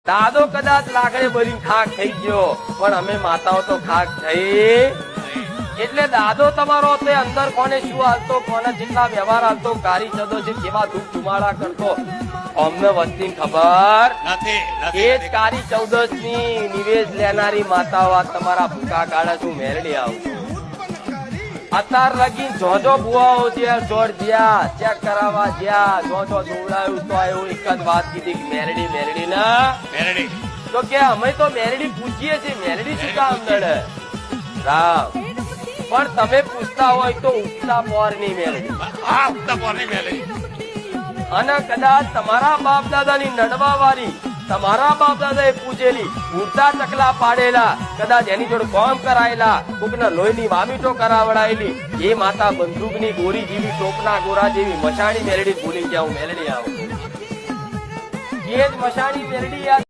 દાદો કદાચ લાકડે ભરીને ખાક થઈ ગયો, પણ અમે માતાઓ તો ખાક થઈ. એટલે દાદો તમારો તે અંદર કોને શું હાલતો, કોને જેટલા વ્યવહાર હાલતો, કારી ચદો છે, કેવા ધૂપ ધુમાડા કરતો, અમને વસ્તી ખબર નથી. એ જ કારી ચૌદશ ની નિવેશ લેનારી માતાઓ આ તમારા ભૂકા કાળા શું મેરડી આવું. અત્યાર લગી જોજો બુઆઓ જ્યાં જોડ જ્યાં ચેક કરાવવા જ્યાં જોજો જોવડાયું તો એવું એક જ વાત કીધી કે મેરડી મેરડી ના મેરડી. તો કે અમે તો મેરડી પૂછીએ છીએ, મેરડી શું કામ નડે રામ. પણ તમે પૂછતા હોય તો ઉગતા પોર ની મેરડી. હા, ઉગતા પોરની મેરડી. અને કદાચ તમારા બાપ દાદા ની નડવા વાળી, તમારા બાપ દાદા એ પૂજેલી, ઉડતા ચકલા પાડેલા, કદાચ એની જોડે કોમ કરાયેલા, કોકના લોહીની વામીટો કરાવડાયેલી, એ માતા બંદૂક ની ગોરી જેવી, ટોપના ગોરા જેવી મશાણી મેરડી ભૂલી ગયા હું મેરડી આવું. એ જ મશાણી મેરડી યાદ